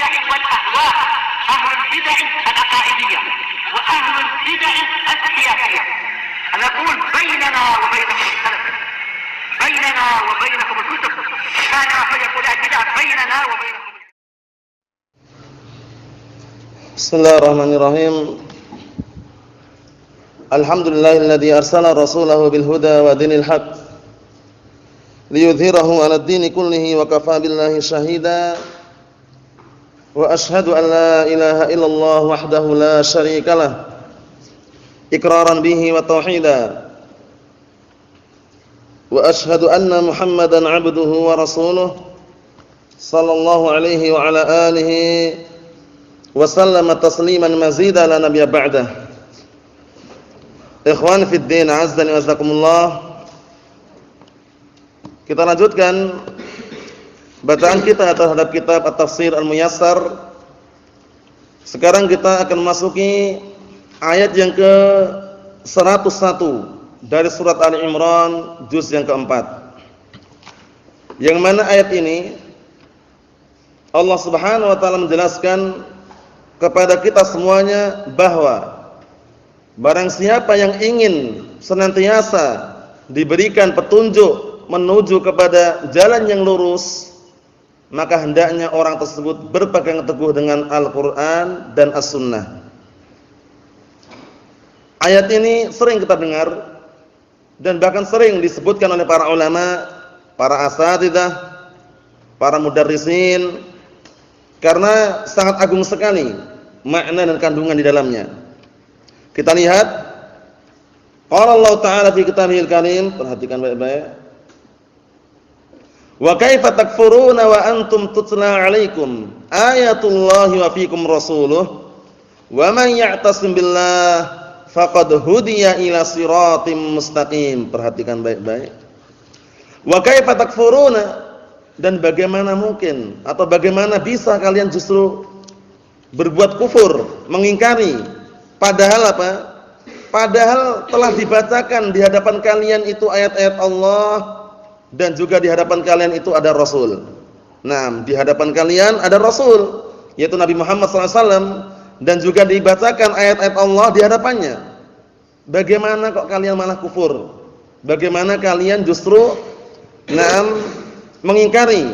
البدع والأهواء، أهل البدع العقائدية وأهل البدع السياسية. نقول بيننا وبينكم السلف، بيننا وبينكم الكتب، كان فيقول البدع بيننا وبينكم. Bismillahirrahmanirrahim. Alhamdulillahilladzi arsala rasulahu bil huda wa dinil haq liyudhhirahu 'alad dini kullihi wa kafaa billahi shahida. Wa asyhadu an la ilaha illallah wahdahu la syarikalah iqraran bihi wa tauhida. Wa asyhadu anna Muhammadan 'abduhu wa rasuluh sallallahu alaihi wa ala alihi wa sallama tasliman mazida la nabiyya ba'dah. Ikhwan fid din, azdani wa azakumullah. Kita lanjutkan bacaan kita terhadap kitab At-Tafsir Al-Muyassar. Sekarang kita akan memasuki ayat yang ke-101 dari surat Ali Imran juz yang keempat. Yang mana ayat ini Allah Subhanahu wa taala menjelaskan kepada kita semuanya bahwa barang siapa yang ingin senantiasa diberikan petunjuk menuju kepada jalan yang lurus, maka hendaknya orang tersebut berpegang teguh dengan Al-Quran dan As-Sunnah. Ayat ini sering kita dengar dan bahkan sering disebutkan oleh para ulama, para asatidzah, para mudarrisin, karena sangat agung sekali makna dan kandungan di dalamnya. Kita lihat qala Allah Ta'ala fi kitabihil karim, perhatikan baik-baik. Wa kaifa takfuruna wa antum tutla 'alaikum ayatullahi wa fiikum rasuluh wa man ya'tasim billah faqad hudiya ila siratim mustaqim. Perhatikan baik-baik. Wa kaifa takfuruna, dan bagaimana mungkin atau bagaimana bisa kalian justru berbuat kufur, mengingkari, padahal apa? Padahal telah dibacakan di hadapan kalian itu ayat-ayat Allah, dan juga di hadapan kalian itu ada Rasul. Nah, di hadapan kalian ada Rasul, yaitu Nabi Muhammad SAW, dan juga dibacakan ayat-ayat Allah di hadapannya. Bagaimana kok kalian malah kufur? Bagaimana kalian justru mengingkari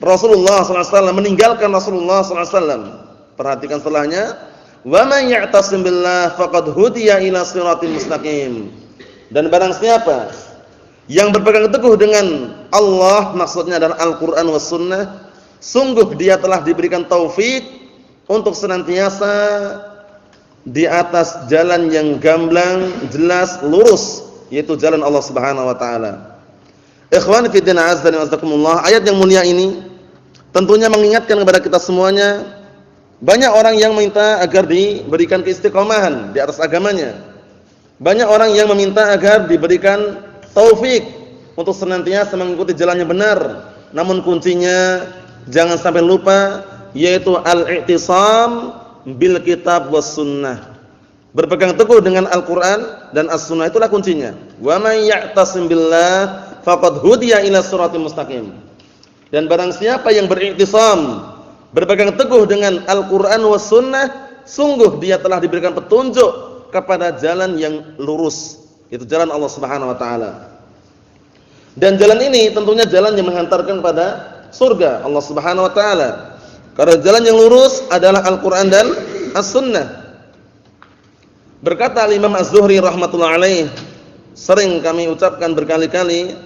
Rasulullah SAW, meninggalkan Rasulullah SAW? Perhatikan setelahnya, wa man ya'tasim billah faqad hudiya ila siratim mustaqim. Dan barang siapa yang berpegang teguh dengan Allah, maksudnya adalah Al-Quran was Sunnah, sungguh dia telah diberikan taufik untuk senantiasa di atas jalan yang gamblang, jelas, lurus, yaitu jalan Allah Subhanahu wa taala. Ikhwan fi din, azdani wa azakumullah. Ayat yang mulia ini tentunya mengingatkan kepada kita semuanya. Banyak orang yang minta agar diberikan keistiqomahan di atas agamanya. Banyak orang yang meminta agar diberikan taufik untuk senantiasa mengikuti jalan yang benar. Namun kuncinya jangan sampai lupa, yaitu al-i'tisam bil kitab was sunnah. Berpegang teguh dengan Al-Quran dan As-Sunnah, itulah kuncinya. Wa may ya'tasim billah faqad hudiya ila siratal mustaqim. Dan barang siapa yang beriktisam, berpegang teguh dengan Al-Quran was Sunnah, sungguh dia telah diberikan petunjuk kepada jalan yang lurus, itu jalan Allah Subhanahu wa taala. Dan jalan ini tentunya jalan yang menghantarkan pada surga Allah Subhanahu wa taala. Karena jalan yang lurus adalah Al-Qur'an dan As-Sunnah. Berkata Imam Az-Zuhri rahmatullah alaih, sering kami ucapkan berkali-kali,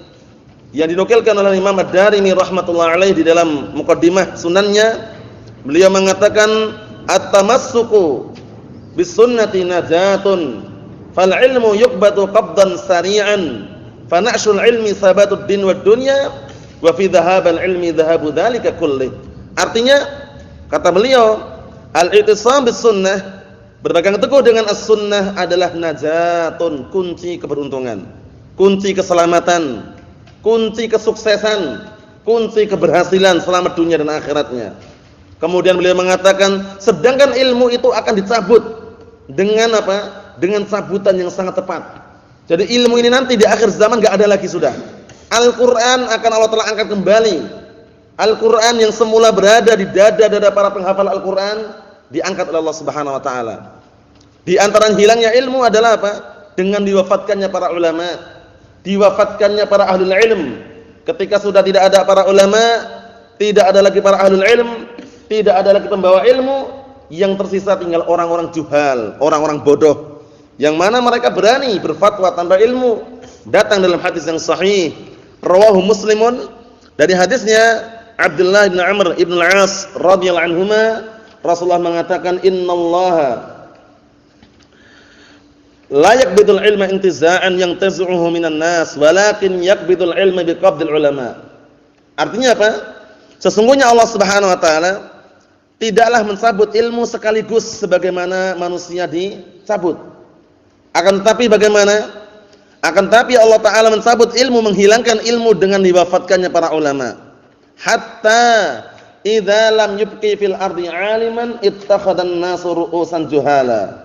yang dinukilkan oleh Imam Ad-Darimi rahmatullah alaih di dalam muqaddimah sunannya, beliau mengatakan at-tamassuku bis sunnati najatun fal ilmu yuqbatu qabdan sari'an fa na'shul ilmi sabatud din wad dunya wa fi dhahabal ilmi dhahabu dzalika kulli. Artinya kata beliau, al-i'tisam bis sunnah, berpegang teguh dengan as-sunnah adalah najatun, kunci keberuntungan, kunci keselamatan, kunci kesuksesan, kunci keberhasilan selamat dunia dan akhiratnya. Kemudian beliau mengatakan, sedangkan ilmu itu akan dicabut dengan apa? Dengan cabutan yang sangat tepat. Jadi ilmu ini nanti di akhir zaman enggak ada lagi sudah. Al-Qur'an akan Allah Ta'ala angkat kembali. Al-Qur'an yang semula berada di dada-dada para penghafal Al-Qur'an diangkat oleh Allah Subhanahu wa taala. Di antara hilangnya ilmu adalah apa? Dengan diwafatkannya para ulama, diwafatkannya para ahlul ilm. Ketika sudah tidak ada para ulama, tidak ada lagi para ahlul ilm, tidak ada lagi pembawa ilmu, yang tersisa tinggal orang-orang juhal, orang-orang bodoh, yang mana mereka berani berfatwa tanpa ilmu. Datang dalam hadis yang sahih, rawahu Muslimun, dari hadisnya Abdullah bin Amr ibn al-As radhiyallahu anhuma, Rasulullah mengatakan, innallaha la yaqbidul ilma intiza'an yantazi'uhu minan nas, walakin yaqbidul ilma biqabdil ulama. Artinya apa? Sesungguhnya Allah Subhanahu wa taala tidaklah mencabut ilmu sekaligus sebagaimana manusia dicabut. Akan tetapi bagaimana? Akan tetapi Allah taala mencabut ilmu, menghilangkan ilmu dengan diwafatkannya para ulama. Hatta idza lam yubqi fil ardi 'aliman ittakhadhan nasu ru'usan juhala.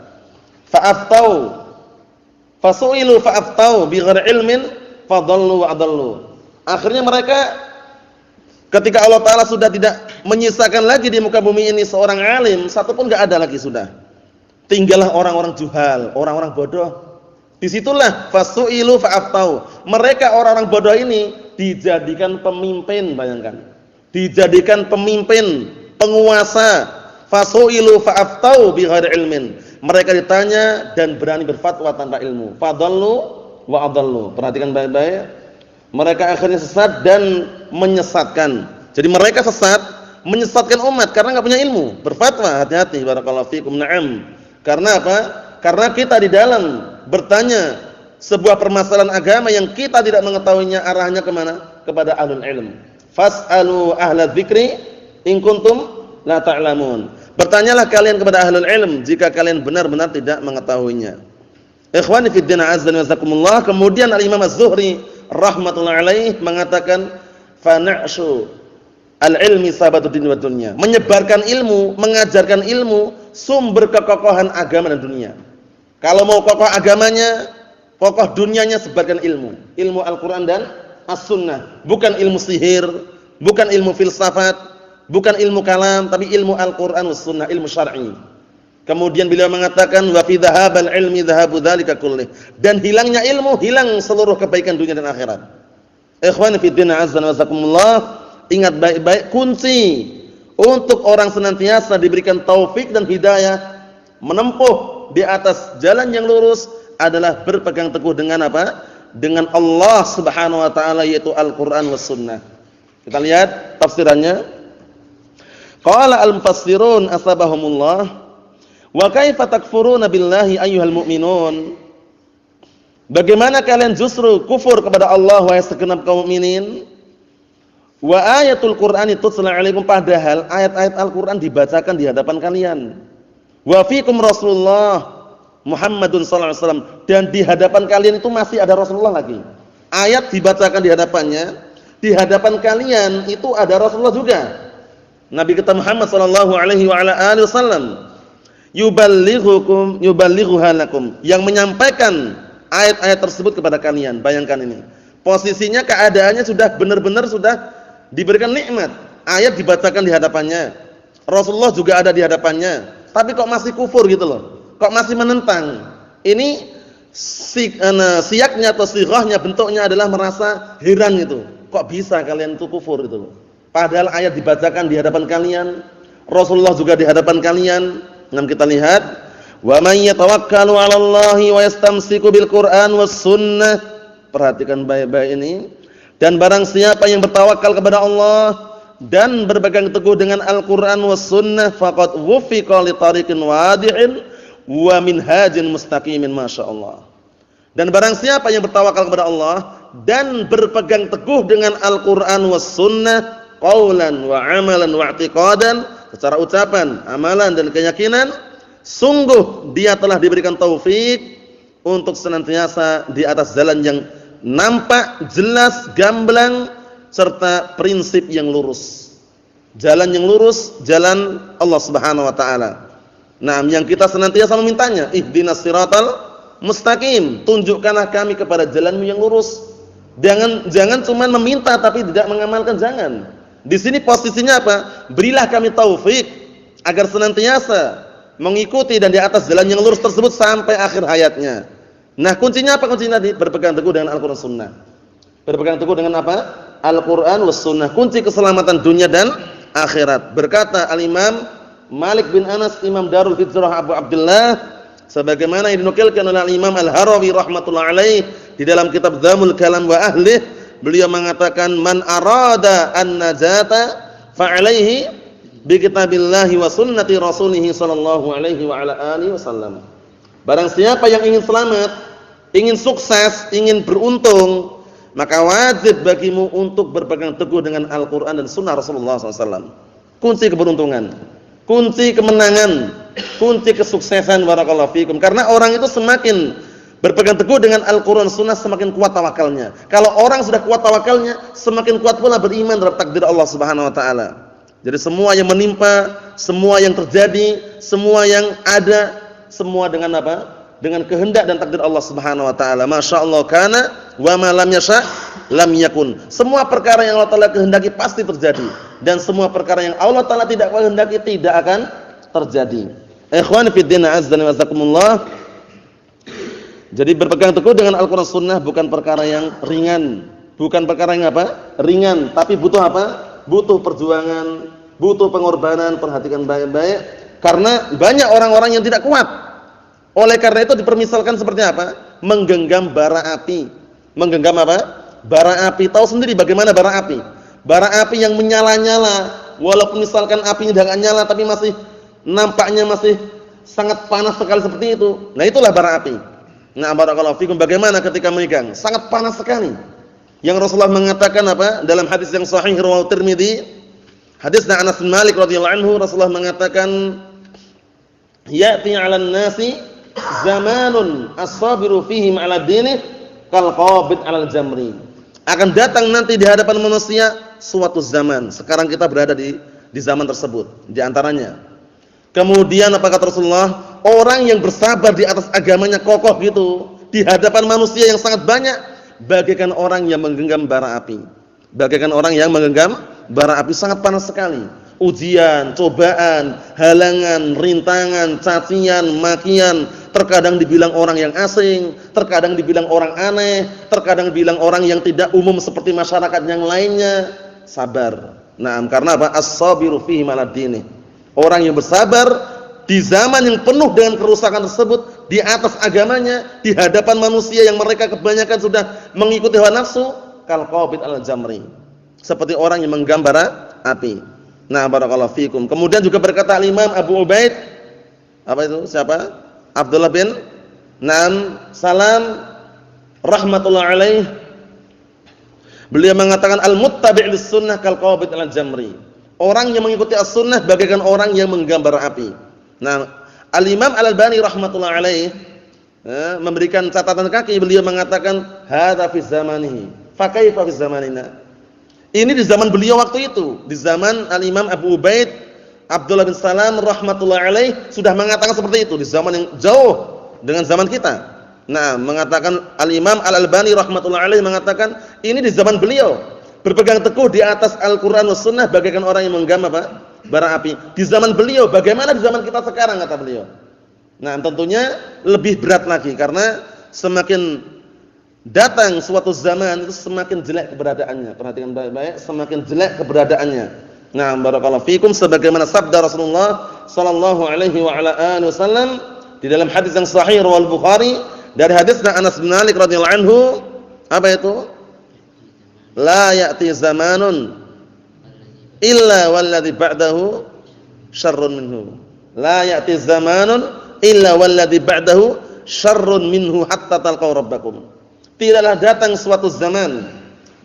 Fa'aftau fasu'ilu fa'aftau bighairi ilmin fadallu wa adallu. Akhirnya mereka ketika Allah taala sudah tidak menyisakan lagi di muka bumi ini seorang alim, satu pun enggak ada lagi sudah. Tinggallah orang-orang juhal, orang-orang bodoh. Disitulah fasu'ilu fa'aftau. Mereka orang-orang bodoh ini dijadikan pemimpin, bayangkan. Dijadikan pemimpin, penguasa. Fasu'ilu fa'aftau bighairi ilmin. Mereka ditanya dan berani berfatwa tanpa ilmu. Fadallu wa adallu. Perhatikan baik-baik. Mereka akhirnya sesat dan menyesatkan. Jadi mereka sesat, menyesatkan umat karena enggak punya ilmu. Berfatwa, hati-hati, barakallahu fikum. Na'am. Karena apa? Karena kita di dalam bertanya sebuah permasalahan agama yang kita tidak mengetahuinya arahnya kemana? Kepada ahlul ilm. Fas'alu ahla dzikri in kuntum la ta'lamun. Bertanyalah kalian kepada ahlul ilm jika kalian benar-benar tidak mengetahuinya. Ikhwani fid din, azza wa jazakumullah. Kemudian Al-Imam Az-Zuhri rahmatullahi alaih mengatakan fana'shu al-ilmi sabatud din wad dunya. Menyebarkan ilmu, mengajarkan ilmu, sumber kekokohan agama dan dunia. Kalau mau kokoh agamanya, kokoh dunianya, sebarkan ilmu. Ilmu Al-Qur'an dan As-Sunnah. Bukan ilmu sihir, bukan ilmu filsafat, bukan ilmu kalam, tapi ilmu Al-Qur'an was Sunnah, ilmu syar'i. Kemudian beliau mengatakan wa fi dhahabal ilmi dhahabu dzalika kullih. Dan hilangnya ilmu, hilang seluruh kebaikan dunia dan akhirat. Ikhwani fid din, azza wa jazakumullah, ingat baik-baik kunci untuk orang senantiasa diberikan taufik dan hidayah menempuh di atas jalan yang lurus adalah berpegang teguh dengan apa? Dengan Allah Subhanahu wa taala, yaitu Al-Qur'an was Sunnah. Kita lihat tafsirannya. Qala al-mufassirun asabahumullah, wa kaifa takfuruna billahi ayyuhal mu'minun? Bagaimana kalian justru kufur kepada Allah wahai segenap kaum mukminin? Wa ayatul Qur'ani tutla 'alaikum, padahal ayat-ayat Al-Qur'an dibacakan di hadapan kalian. Wa fikum Rasulullah Muhammadun sallallahu alaihi wasallam, dan di hadapan kalian itu masih ada Rasulullah lagi. Ayat dibacakan di hadapannya, di hadapan kalian itu ada Rasulullah juga. Nabi kita Muhammad sallallahu alaihi wa ala alihi wasallam yuballighuha lakum, yang menyampaikan ayat-ayat tersebut kepada kalian. Bayangkan ini. Posisinya, keadaannya sudah benar-benar sudah diberikan nikmat. Ayat dibacakan di hadapannya. Rasulullah juga ada di hadapannya. Tapi kok masih kufur gitu loh. Kok masih menentang. Ini siaknya atau sighahnya, bentuknya adalah merasa heran gitu. Kok bisa kalian itu kufur gitu loh. Padahal ayat dibacakan di hadapan kalian. Rasulullah juga di hadapan kalian. Nah, kita lihat. Wa may yatawakkalu 'alallahi wa yastamsiku bil Qur'an was sunnah. Perhatikan baik-baik ini. Dan barang siapa yang bertawakal kepada Allah dan berpegang teguh dengan Al-Qur'an was sunnah, faqad wufiqa li tariqin wadi'in wa minhajin mustaqimin, masyaallah. Dan barang siapa yang bertawakal kepada Allah dan berpegang teguh dengan Al-Qur'an was sunnah qaulan wa amalan wa i'tiqadan, secara ucapan, amalan dan keyakinan, sungguh dia telah diberikan taufik untuk senantiasa di atas jalan yang nampak, jelas, gamblang, serta prinsip yang lurus. Jalan yang lurus, jalan Allah Subhanahu wa taala. Nah, yang kita senantiasa memintanya, ihdinas siratal mustaqim, tunjukkanlah kami kepada jalanmu yang lurus. Jangan cuma meminta tapi tidak mengamalkan, jangan. Di sini posisinya apa? Berilah kami taufik agar senantiasa mengikuti dan di atas jalan yang lurus tersebut sampai akhir hayatnya. Nah, kuncinya apa? Kuncinya tadi berpegang teguh dengan Al-Qur'an Sunnah. Berpegang teguh dengan apa? Al-Qur'an was Sunnah. Kunci keselamatan dunia dan akhirat. Berkata Al-Imam Malik bin Anas, Imam Darul Hijrah Abu Abdullah, sebagaimana yang dinukilkan oleh Al-Imam Al-Harawi rahmatullah alaih di dalam kitab Dzamul Kalam wa Ahlih, beliau mengatakan man arada an-najata fa'alaihi bi kitabillahi wa sunnati rasulih sallallahu alaihi wa ala alihi wasallam. Barang siapa yang ingin selamat, ingin sukses, ingin beruntung, maka wajib bagimu untuk berpegang teguh dengan Al-Qur'an dan sunnah Rasulullah SAW. Kunci keberuntungan, kunci kemenangan, kunci kesuksesan, barakallahu fikum. Karena orang itu semakin berpegang teguh dengan Al-Qur'an sunnah semakin kuat tawakalnya. Kalau orang sudah kuat tawakalnya, semakin kuat pula beriman terhadap takdir Allah Subhanahu wa taala. Jadi semua yang menimpa, semua yang terjadi, semua yang ada, semua dengan apa? Dengan kehendak dan takdir Allah Subhanahu wa taala. Masyaallah kana wa ma lam yasha lam yakun. Semua perkara yang Allah taala kehendaki pasti terjadi, dan semua perkara yang Allah taala tidak kehendaki tidak akan terjadi. Ikhwan fi din azza wa jazakumullah. Jadi berpegang teguh dengan Al-Qur'an Sunnah bukan perkara yang ringan, bukan perkara yang apa? Ringan, tapi butuh apa? Butuh perjuangan, butuh pengorbanan. Perhatikan baik-baik, karena banyak orang-orang yang tidak kuat. Oleh karena itu dipermisalkan seperti apa? Menggenggam bara api. Menggenggam apa? Bara api. Tahu sendiri bagaimana bara api? Bara api yang menyala-nyala, walaupun misalkan apinya sudah nyala tapi masih nampaknya masih sangat panas sekali seperti itu. Nah, itulah bara api. Nah, barakallahu fikum, bagaimana ketika memegang? Sangat panas sekali. Yang Rasulullah mengatakan apa? Dalam hadis yang sahih riwayat Tirmidzi, hadisnya Anas bin Malik radhiyallahu anhu, Rasulullah mengatakan, "Ya'ti 'alan nasi zamanun as-sabiru fihim 'ala dinih kal qabid 'alal jamri." Akan datang nanti di hadapan manusia suatu zaman. Sekarang kita berada di zaman tersebut. Di antaranya, kemudian apa kata Rasulullah? Orang yang bersabar di atas agamanya kokoh gitu di hadapan manusia yang sangat banyak, bagaikan orang yang menggenggam bara api. Bagaikan orang yang menggenggam bara api, sangat panas sekali. Ujian, cobaan, halangan, rintangan, cacian, makian, terkadang dibilang orang yang asing, terkadang dibilang orang aneh, terkadang dibilang orang yang tidak umum seperti masyarakat yang lainnya. Sabar. Nah, karena apa? As-sabiru fihi ma'ad dini. Orang yang bersabar di zaman yang penuh dengan kerusakan tersebut, di atas agamanya, di hadapan manusia yang mereka kebanyakan sudah mengikuti hawa nafsu, kal qabid al jamri, seperti orang yang menggenggam bara api. Nah, barakallahu fikum. Kemudian juga berkata Imam Abu Ubaid, apa itu? Siapa? Abdullah bin Salam rahmatullah alaih. Beliau mengatakan al-muttabi' lis-sunnah kal qabid al jamri. Orang yang mengikuti as-sunnah bagaikan orang yang menggenggam bara api. Nah, Al-Imam Al-Albani rahmatullah alaih memberikan catatan kaki, beliau mengatakan hadza fi zamanihi fa kaifa fi zamanina. Ini di zaman beliau waktu itu, di zaman Al-Imam Abu Ubaid Abdullah bin Salam rahmatullah alaih sudah mengatakan seperti itu di zaman yang jauh dengan zaman kita. Nah, mengatakan Al-Imam Al-Albani rahmatullah alaih mengatakan ini di zaman beliau, berpegang teguh di atas Al-Qur'an was sunnah bagaikan orang yang menggenggam apa? Bara api. Di zaman beliau, bagaimana di zaman kita sekarang, kata beliau. Nah, tentunya lebih berat lagi karena semakin datang suatu zaman itu semakin jelek keberadaannya. Perhatikan baik-baik, semakin jelek keberadaannya. Nah, barakallahu fikum, sebagaimana sabda Rasulullah sallallahu alaihi wa ala alihi wasallam di dalam hadis yang sahih riwayat Bukhari dari hadisnya Anas bin Malik radhiyallahu anhu, apa itu? La ya'ti zamanun illa walladhi ba'dahu syarrun minhu. La ya'ti zamanun illa walladhi ba'dahu syarrun minhu hatta talqaw rabbakum. Tidaklah datang suatu zaman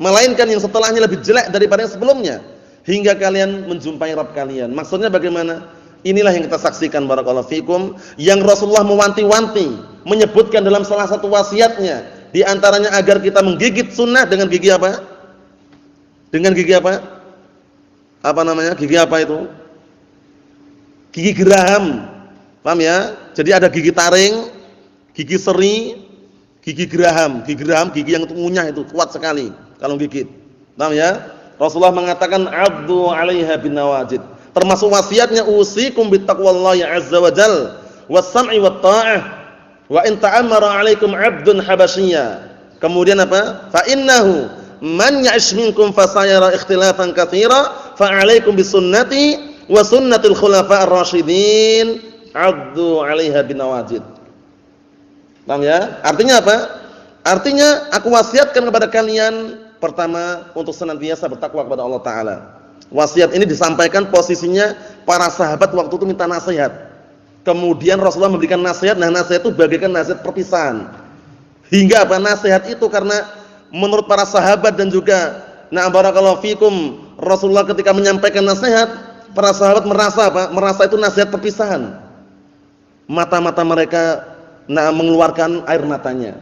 melainkan yang setelahnya lebih jelek daripada yang sebelumnya hingga kalian menjumpai Rabb kalian. Maksudnya bagaimana? Inilah yang kita saksikan barakallahu fikum, yang Rasulullah mewanti-wanti, menyebutkan dalam salah satu wasiatnya, di antaranya agar kita menggigit sunnah dengan gigi apa? Dengan gigi apa? Apa namanya? Gigi apa itu? Gigi geraham. Paham ya? Jadi ada gigi taring, gigi seri, gigi geraham. Gigi geraham, gigi yang ngunyah itu kuat sekali kalau gigit. Paham ya? Rasulullah mengatakan addu 'alaiha binawajid. Termasuk wasiatnya usikum bittaqwallahi azza wa jalla was-sam'i wat-tha'ah wa in ta'ammara 'alaikum 'abdun habasyiyya. Kemudian apa? Fa innahu man ya'ish minkum fasayara ikhtilafan katsira fa 'alaikum bisunnati wa sunnatil khulafa'ir rasyidin addu 'alaiha binawajid. Paham ya? Artinya apa? Artinya aku wasiatkan kepada kalian pertama untuk senantiasa bertakwa kepada Allah taala. Wasiat ini disampaikan posisinya para sahabat waktu itu minta nasihat. Kemudian Rasulullah memberikan nasihat. Nah, nasihat itu bagaikan nasihat perpisahan. Hingga apa? Nasihat itu karena menurut para sahabat dan juga barakallahu fikum, Rasulullah ketika menyampaikan nasihat, para sahabat merasa apa? Merasa itu nasihat perpisahan. Mata-mata mereka mengeluarkan air matanya,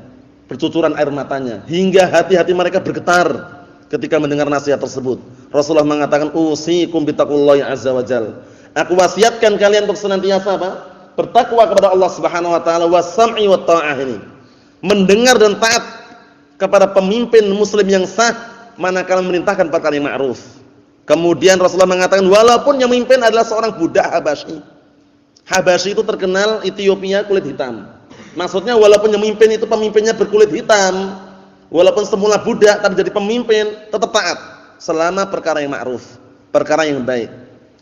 bercucuran air matanya, hingga hati-hati mereka bergetar ketika mendengar nasihat tersebut. Rasulullah mengatakan usikum bittaqullahi azza wa jalla. Aku wasiatkan kalian untuk senantiasa apa? Bertakwa kepada Allah Subhanahu wa taala was-sam'i wat-tha'ah ini. Mendengar dan taat kepada pemimpin muslim yang sah manakala memerintahkan perkara yang ma'ruf. Kemudian Rasulullah mengatakan walaupun yang memimpin adalah seorang budak Habasyi. Habasyi itu terkenal Ethiopia kulit hitam. Maksudnya walaupun yang memimpin itu pemimpinnya berkulit hitam, walaupun semula budak tapi jadi pemimpin, tetap taat selama perkara yang ma'ruf, perkara yang baik.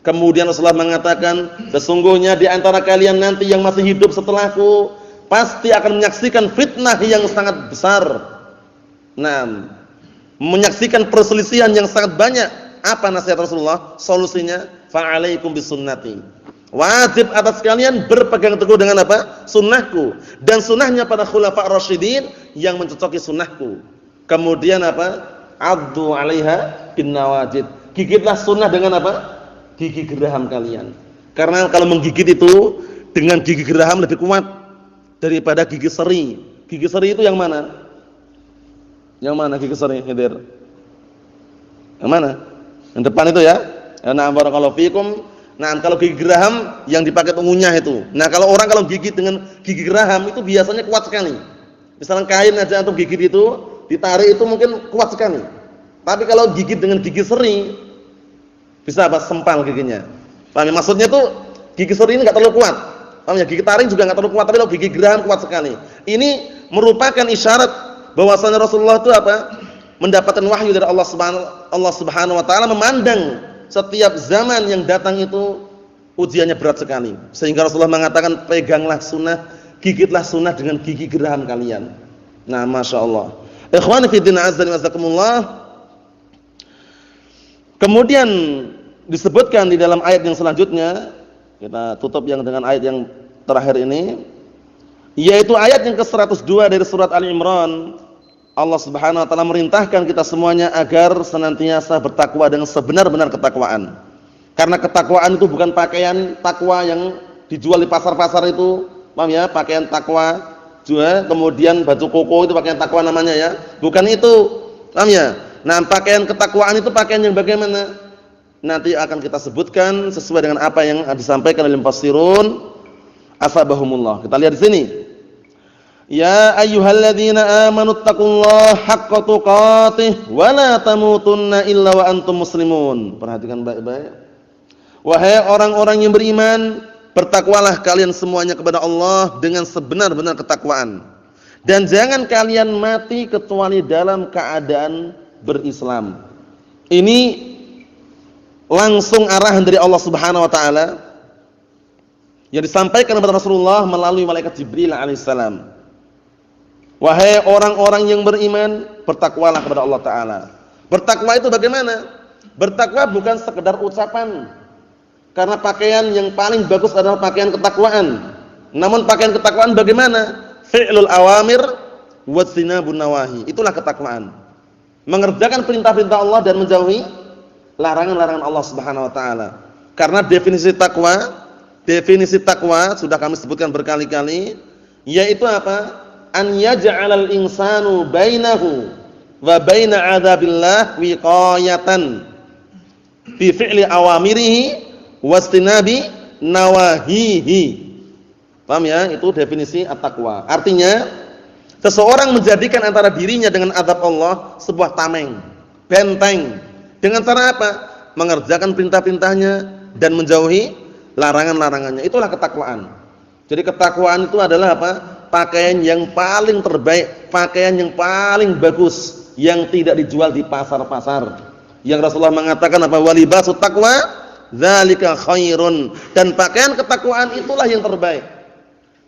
Kemudian Rasulullah mengatakan, sesungguhnya di antara kalian nanti yang masih hidup setelahku pasti akan menyaksikan fitnah yang sangat besar. Nah, menyaksikan perselisihan yang sangat banyak. Apa nasihat Rasulullah? Solusinya, fa'alaikum bisunnati. Wajib atas kalian berpegang teguh dengan apa? Sunnahku. Dan sunnahnya para khulafa' rasyidin yang mencocoki sunnahku. Kemudian apa? Addu 'alaiha bin nawajid. Gigitlah sunnah dengan apa? Gigi geraham kalian. Karena kalau menggigit itu dengan gigi geraham lebih kuat daripada gigi seri. Gigi seri itu yang mana? Yang mana gigi seri, Hidir? Yang mana? Yang depan itu ya. Nah, barakallahu fikum. Nah, kalau gigi geraham yang dipakai pengunyah itu. Nah, kalau orang kalau gigit dengan gigi geraham itu biasanya kuat sekali. Misalnya kain aja untuk gigit itu, ditarik itu mungkin kuat sekali. Tapi kalau gigit dengan gigi seri bisa apa? Sempal giginya. Paham ya? Maksudnya tuh gigi seri ini enggak terlalu kuat. Paham ya? Gigi taring juga enggak terlalu kuat, tapi kalau gigi geraham kuat sekali. Ini merupakan isyarat bahwasanya Rasulullah itu apa? Mendapatkan wahyu dari Allah Subhanahu wa taala, memandang setiap zaman yang datang itu ujiannya berat sekali. Sehingga Rasulullah mengatakan, peganglah sunnah, gigitlah sunnah dengan gigi geraham kalian. Nah, Masya Allah. Ikhwani fi din azza wa jazakumullah. Kemudian disebutkan di dalam ayat yang selanjutnya, kita tutup yang dengan ayat yang terakhir ini, yaitu ayat yang ke-102 dari surat Ali Imran. Allah Subhanahu wa taala merintahkan kita semuanya agar senantiasa bertakwa dengan sebenar-benar ketakwaan. Karena ketakwaan itu bukan pakaian takwa yang dijual di pasar-pasar itu, paham ya? Pakaian takwa juga, kemudian baju koko itu pakaian takwa namanya ya. Bukan itu, paham ya? Nah, pakaian ketakwaan itu pakaian yang bagaimana? Nanti akan kita sebutkan sesuai dengan apa yang disampaikan oleh mufassirun asabahumullah. Kita lihat di sini. Ya ayyuhalladzina amanu taqullaha haqqa tuqatih wa la tamutunna illa wa antum muslimun. Perhatikan baik-baik. Wahai orang-orang yang beriman, bertakwalah kalian semuanya kepada Allah dengan sebenar-benar ketakwaan. Dan jangan kalian mati kecuali dalam keadaan berislam. Ini langsung arahan dari Allah Subhanahu wa taala yang disampaikan kepada Rasulullah melalui malaikat Jibril alaihissalam. Wahai orang-orang yang beriman, bertakwalah kepada Allah taala. Bertakwa itu bagaimana? Bertakwa bukan sekedar ucapan. Karena pakaian yang paling bagus adalah pakaian ketakwaan. Namun pakaian ketakwaan bagaimana? Fi'lul awamir wa jinabun nawahi. Itulah ketakwaan. Mengerjakan perintah-perintah Allah dan menjauhi larangan-larangan Allah Subhanahu wa taala. Karena definisi takwa sudah kami sebutkan berkali-kali, yaitu apa? An yaj'alal insanu bainahu wa baina 'adzabillah wiqayatan fi fi'li awamirihi wastinabi nawahihi. Paham ya? Itu definisi at-taqwa. Artinya seseorang menjadikan antara dirinya dengan azab Allah sebuah tameng, benteng, Dengan cara apa? Mengerjakan perintah-perintahnya dan menjauhi larangan-larangannya. Itulah ketakwaan. Jadi ketakwaan itu adalah apa? Pakaian yang paling terbaik, pakaian yang paling bagus yang tidak dijual di pasar-pasar. Yang Rasulullah mengatakan apa? Walibasut taqwa dzalika khairun. Dan pakaian ketakwaan itulah yang terbaik.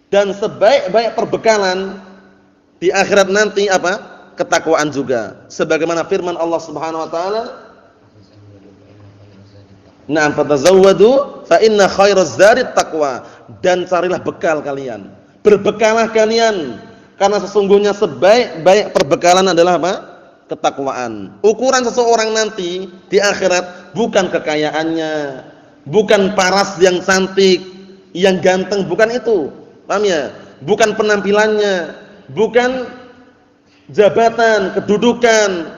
Dan sebaik-baik perbekalan di akhirat nanti apa? Ketakwaan juga. Sebagaimana firman Allah Subhanahu wa taala, "Na'am fatazawwadu fa inna khairaz zadit taqwa." Dan carilah bekal kalian. Berbekalah kalian karena sesungguhnya sebaik-baik perbekalan adalah apa? Ketakwaan. Ukuran seseorang nanti di akhirat bukan kekayaannya, bukan paras yang cantik, yang ganteng, bukan itu. Paham ya? Bukan penampilannya, bukan jabatan, kedudukan,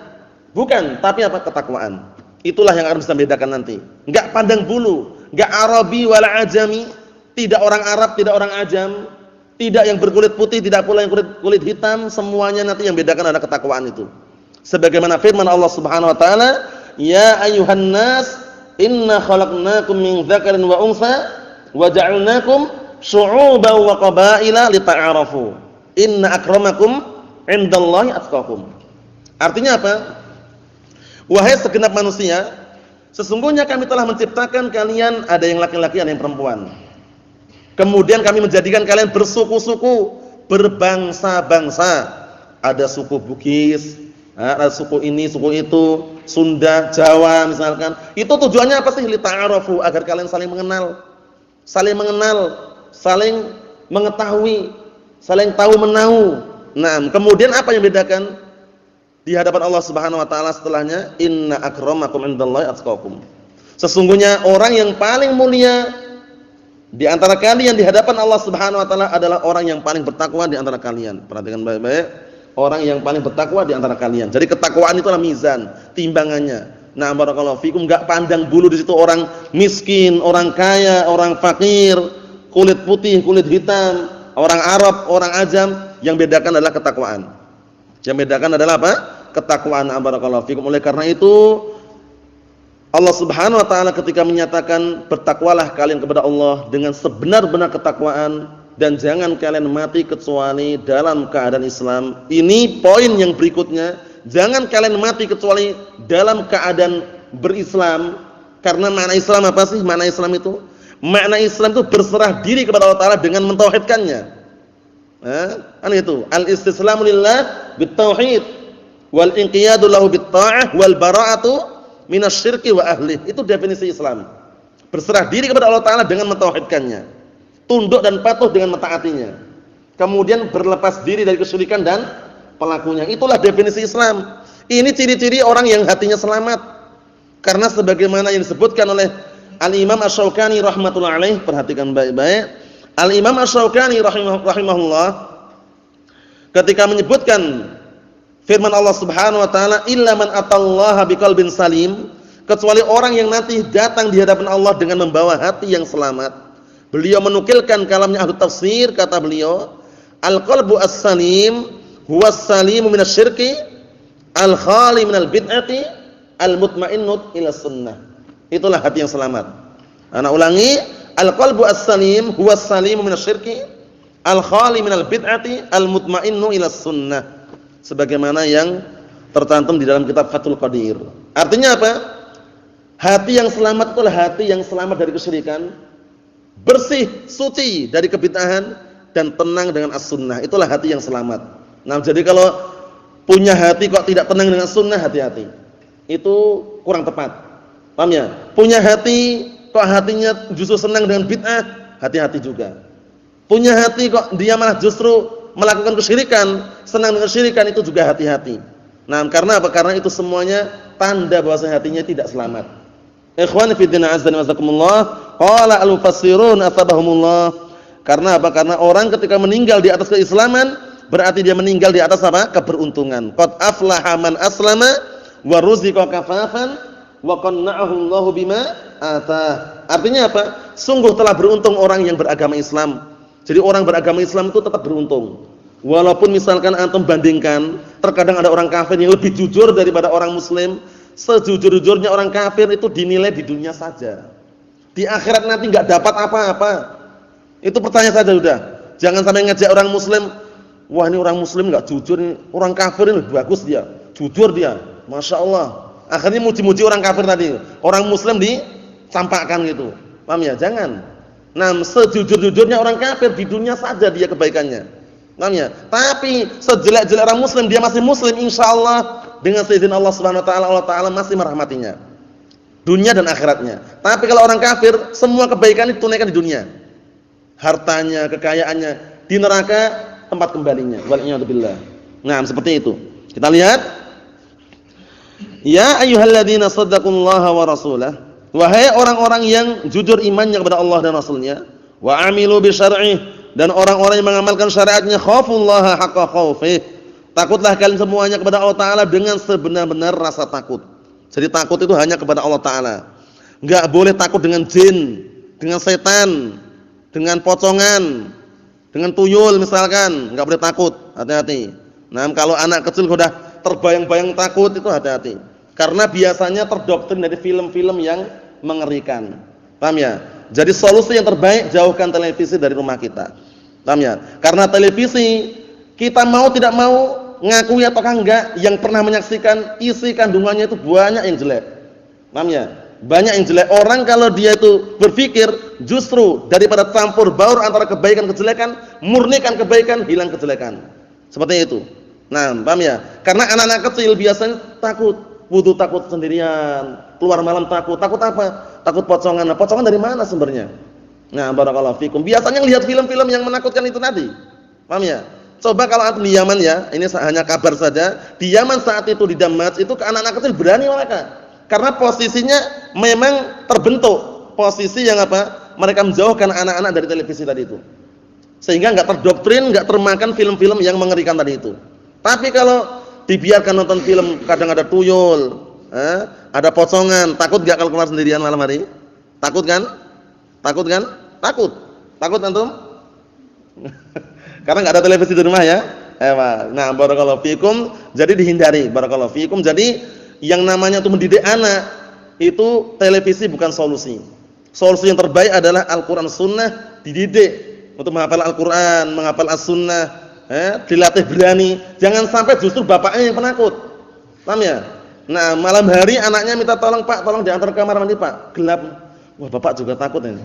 bukan, tapi apa? Ketakwaan. Itulah yang akan bisa membedakan nanti. Enggak pandang bulu, enggak Arabi wala ajami, tidak orang Arab, tidak orang ajam, tidak yang berkulit putih, tidak pula yang kulit hitam, semuanya nanti yang bedakan adalah ketakwaan itu. Sebagaimana firman Allah Subhanahu wa taala, "Ya ayyuhan nas, inna khalaqnakum min dzakarin wa untha wa ja'alnakum syu'uban wa qabaila lita'arafu. Inna akramakum 'indallahi atqakum." Artinya apa? Wahai segenap manusia, sesungguhnya kami telah menciptakan kalian ada yang laki-laki, ada yang perempuan. Kemudian kami menjadikan kalian bersuku-suku, berbangsa-bangsa. Ada suku Bugis, ada suku ini, suku itu, Sunda, Jawa misalkan. Itu tujuannya apa sih? Lita'arafu, agar kalian saling mengenal. Saling mengenal, saling mengetahui, saling tahu menahu. Nah, kemudian apa yang membedakan? Di hadapan Allah Subhanahu wa taala setelahnya, inna akramakum indallahi atqakum. Sesungguhnya orang yang paling mulia di antara kalian di hadapan Allah Subhanahu wa taala adalah orang yang paling bertakwa di antara kalian. Perhatikan baik-baik, orang yang paling bertakwa di antara kalian. Jadi ketakwaan itu adalah mizan, timbangannya. Nah, barakallahu fikum, enggak pandang bulu di situ orang miskin, orang kaya, orang fakir, kulit putih, kulit hitam, orang Arab, orang ajam, yang bedakan adalah ketakwaan. Yang bedakan adalah apa? Ketakwaan. Barakallahu fikum. Oleh karena itu Allah Subhanahu wa taala ketika menyatakan bertakwalah kalian kepada Allah dengan sebenar-benar ketakwaan dan jangan kalian mati kecuali dalam keadaan Islam. Ini poin yang berikutnya, jangan kalian mati kecuali dalam keadaan berislam. Karena makna Islam apa sih? Makna Islam itu, makna Islam itu berserah diri kepada Allah taala dengan mentauhidkannya. Kan itu, al-istislamu lillah bitauhid wal inqiyadu lahu bitta'ah wal bara'atu minasyirki wa ahli. Itu definisi Islam. Berserah diri kepada Allah taala dengan mentauhidkannya, tunduk dan patuh dengan mentaatinya, kemudian berlepas diri dari kesyirikan dan pelakunya. Itulah definisi Islam. Ini ciri-ciri orang yang hatinya selamat. Karena sebagaimana yang disebutkan oleh Al-Imam Asy-Syaukani rahmatullahi alaih, perhatikan baik-baik. Al-Imam Asy-Syaukani rahimahullah ketika menyebutkan firman Allah Subhanahu wa taala, illa man atallaha biqalbin salim, kecuali orang yang nanti datang di hadapan Allah dengan membawa hati yang selamat. Beliau menukilkan kalamnya ahli tafsir, kata beliau, al-qalbu as-salim huwa as-salimu minasyirki al-khali minal bid'ati al-mutmainnut ila sunnah. Itulah hati yang selamat. Ana ulangi, al-qalbu as-salim huwa as-salimu minasyirki al-khali minal bid'ati al-mutmainnu ila sunnah. Sebagaimana yang tercantum di dalam kitab Fathul Qadir. Artinya apa? Hati yang selamat itulah hati yang selamat dari kesyirikan, bersih, suci dari kebid'ahan dan tenang dengan as-sunnah. Itulah hati yang selamat. Nah, jadi kalau punya hati kok tidak tenang dengan sunnah, hati-hati. Itu kurang tepat. Paham ya? Punya hati kok hatinya justru senang dengan bid'ah, hati-hati juga. Punya hati kok dia malah justru melakukan kesyirikan, senang dengan kesyirikan, itu juga hati-hati. Nah, karena apa? Karena itu semuanya tanda bahwa hatinya tidak selamat. Ikhwani fi din azza wa jazakumullah, qala al-mufassirun atabahumullah. Karena apa? Karena orang ketika meninggal di atas keislaman, berarti dia meninggal di atas apa? Keberuntungan. Qad aflaha man aslama wa ruziqa kafafan wa qanna'ahu Allahu bima atah. Artinya apa? Sungguh telah beruntung orang yang beragama Islam. Jadi orang beragama Islam itu tetap beruntung. Walaupun misalkan antum bandingkan, terkadang ada orang kafir yang lebih jujur daripada orang muslim, sejujur-jujurnya orang kafir itu dinilai di dunia saja. Di akhirat nanti enggak dapat apa-apa. Itu pertanyaan saja udah. Jangan sampai ngajak orang muslim, wah ini orang muslim enggak jujur, ini orang kafir ini bagus dia, jujur dia. Masya Allah. Akhirnya muji-muji orang kafir tadi. Orang muslim dicampakkan gitu. Paham ya? Jangan. Nah, sejujur-jujurnya orang kafir di dunia saja dia kebaikannya. Paham ya? Tapi sejelek-jelek orang muslim dia masih muslim, insyaallah dengan seizin Allah Subhanahu wa taala, Allah taala masih merahmatinya. Dunia dan akhiratnya. Tapi kalau orang kafir, semua kebaikan ditunaikan di dunia. Hartanya, kekayaannya, di neraka tempat kembalinya. Wal'iyadzubillah. Nah, seperti itu. Kita lihat. Ya ayyuhalladzina shaddaqullaha wa rasulah. Wahai orang-orang yang jujur imannya kepada Allah dan Rasulnya, wa amilu bi syar'ih, dan orang-orang yang mengamalkan syariatnya, khafullaha haqqa khaufih. Takutlah kalian semuanya kepada Allah taala dengan sebenar-benar rasa takut. Jadi takut itu hanya kepada Allah taala. Enggak boleh takut dengan jin, dengan setan, dengan pocongan, dengan tuyul misalkan, enggak boleh takut. Hati-hati. Nah, kalau anak kecil sudah terbayang-bayang takut itu hati-hati. Karena biasanya terdoktrin dari film-film yang mengerikan. Paham ya? Jadi solusi yang terbaik, jauhkan televisi dari rumah kita. Paham ya? Karena televisi, kita mau tidak mau, ngakui ataukah enggak, yang pernah menyaksikan isi kandungannya itu banyak yang jelek. Paham ya? Banyak yang jelek. Orang kalau dia itu berpikir justru daripada campur baur antara kebaikan kejelekan, murnikan kebaikan, hilang kejelekan. Seperti itu. Nah, paham ya? Karena anak-anak kecil biasanya takut, wudu takut sendirian, keluar malam takut. Takut apa? Takut pocongan. Nah, pocongan dari mana sumbernya? Nah, barakallahu fikum. Biasanya lihat film-film yang menakutkan itu tadi. Paham ya? Coba kalau antum di Yaman ya, ini hanya kabar saja. Di Yaman saat itu di Damas itu ke anak-anak kecil berani mereka. Karena posisinya memang terbentuk posisi yang apa? Mereka menjauhkan anak-anak dari televisi tadi itu. Sehingga enggak terdoktrin, enggak termakan film-film yang mengerikan tadi itu. Tapi kalau dibiarkan nonton film, kadang ada tuyul, ada pocongan, takut enggak kalau keluar sendirian malam hari? Takut kan? Takut kan? Takut. Takut antum? Karena enggak ada televisi di rumah ya. Nah, barakallahu fikum, jadi dihindari, barakallahu fikum. Jadi yang namanya untuk mendidik anak itu televisi bukan solusi. Solusi yang terbaik adalah Al-Qur'an Sunnah, dididik untuk menghafal Al-Qur'an, menghafal As-Sunnah, dilatih berani. Jangan sampai justru bapaknya yang penakut. Paham ya? Nah, malam hari anaknya minta tolong, Pak, tolong diantar ke kamar mandi, Pak. Gelap. Wah, bapak juga takut ini.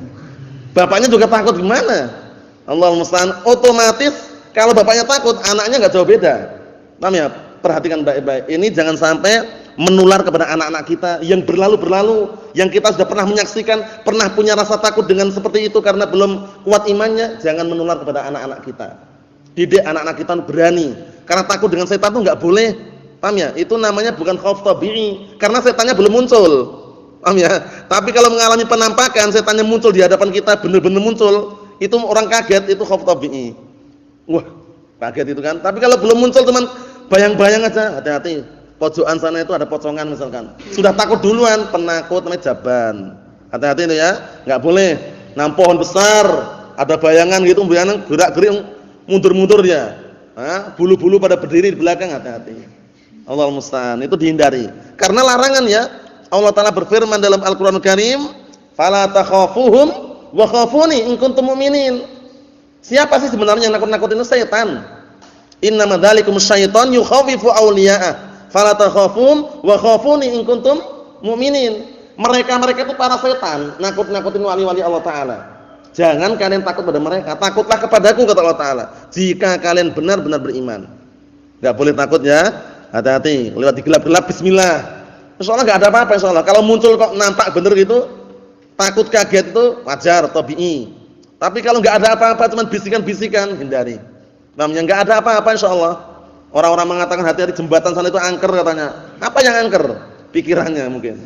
Bapaknya juga takut, gimana? Allahul musta'an. Otomatis kalau bapaknya takut, anaknya enggak jauh beda. Paham ya? Perhatikan baik-baik. Ini jangan sampai menular kepada anak-anak kita yang berlalu-berlalu, yang kita sudah pernah menyaksikan, pernah punya rasa takut dengan seperti itu karena belum kuat imannya. Jangan menular kepada anak-anak kita. Didik anak-anak kita berani. Karena takut dengan setan itu enggak boleh. Paham ya? Itu namanya bukan khauf tabi'i, karena setannya belum muncul. Paham ya? Tapi kalau mengalami penampakan setannya muncul di hadapan kita, benar-benar muncul, itu orang kaget, itu khauf tabi'i. Wah, kaget itu kan. Tapi kalau belum muncul teman, bayang-bayang aja, hati-hati. Pojokan sana itu ada pocongan misalkan. Sudah takut duluan, penakut namanya jaban. Hati-hati itu ya, enggak boleh. Nah, pohon besar, ada bayangan gitu, bayangan gerak-gerik mundur-mundur ya. Bulu-bulu pada berdiri di belakang, hati-hati. Allahul musta'an, itu dihindari. Karena larangan ya. Allah Ta'ala berfirman dalam Al-Qur'anul Karim, "Fala takhafuhum wa khafuni in kuntum mu'minin." Siapa sih sebenarnya yang nakut-nakutin itu? Setan. Innama dzalikum syaiton yukhawifu awliya'ah. Fala takhafum wa khafuni in kuntum mu'minin. Mereka-mereka itu para setan, nakut-nakutin wali-wali Allah Ta'ala. Jangan kalian takut pada mereka, takutlah kepadaku kata Allah Ta'ala. Jika kalian benar-benar beriman. Enggak boleh takut ya. Hati-hati, lewat digelap-gelap bismillah. Insyaallah enggak ada apa-apa insyaallah. Kalau muncul kok nampak bener gitu, takut kaget itu wajar, tabi'i. Tapi kalau enggak ada apa-apa cuma bisikan-bisikan, hindari. Namanya enggak ada apa-apa insyaallah. Orang-orang mengatakan hati-hati jembatan sana itu angker katanya. Apa yang angker? Pikirannya mungkin.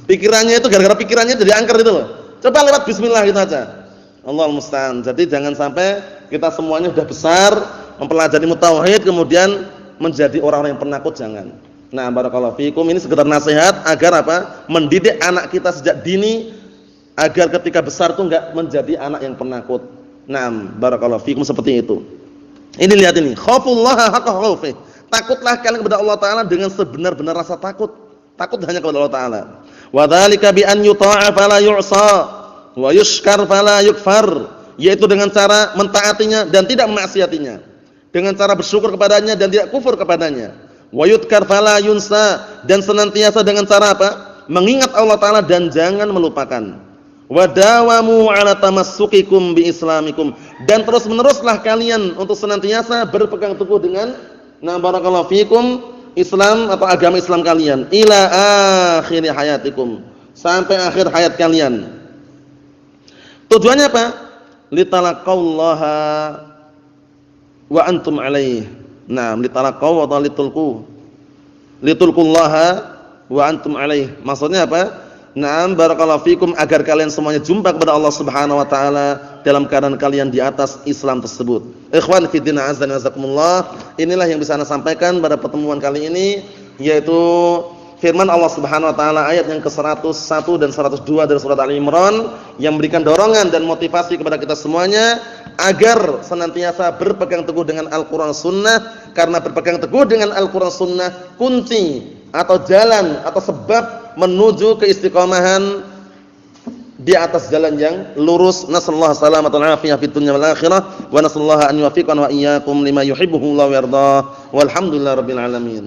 Pikirannya itu gara-gara pikirannya jadi angker itu loh. Coba lewat bismillah gitu aja. Allahul musta'an. Jadi jangan sampai kita semuanya sudah besar mempelajari tauhid kemudian menjadi orang-orang yang penakut, jangan. Nah, barakallahu fikum, ini sekedar nasihat agar apa? Mendidik anak kita sejak dini agar ketika besar tuh enggak menjadi anak yang penakut. Nah, barakallahu fikum seperti itu. Ini lihat ini, khaufullaha haqqa khaufih. Takutlah kalian kepada Allah Ta'ala dengan sebenar-benar rasa takut. Takut hanya kepada Allah Ta'ala. Wa dzalika bi an yuta'a fala yu'sa wa yushkar fala yukfar, yaitu dengan cara mentaatinya dan tidak memaksiatinya, dengan cara bersyukur kepadanya dan tidak kufur kepadanya. Wa yudkar fala yunsa, dan senantiasa dengan cara apa? Mengingat Allah Ta'ala dan jangan melupakan. Wa dawamu ala tamassukikum bi islamikum, dan terus-meneruslah kalian untuk senantiasa berpegang teguh dengan barakallahu fikum Islam atau agama Islam kalian ila akhir hayatikum, sampai akhir hayat kalian. Tujuannya apa? Litalaqallaha wa antum alaih. Nah, litalaqaw atau litulqullaha wa antum alaih. Maksudnya apa? Naam barakallahu fikum, agar kalian semuanya jumpa kepada Allah Subhanahu wa taala dalam keadaan kalian di atas Islam tersebut. Ikhwan fi din azza wa jazakumullah, inilah yang bisa Anda sampaikan pada pertemuan kali ini, yaitu firman Allah Subhanahu wa taala ayat yang ke-101 dan 102 dari surat Ali Imran yang memberikan dorongan dan motivasi kepada kita semuanya agar senantiasa berpegang teguh dengan Al-Qur'an Sunnah, karena berpegang teguh dengan Al-Qur'an Sunnah kunci atau jalan atau sebab menuju keistiqomahan di atas jalan yang lurus. Nasallahu salamatan wal afiyah fid dunya wal akhirah, wa nasallahu an yuwaffiqana wa iyyakum lima yuhibbuhu wa yardah. Walhamdulillahirabbil alamin.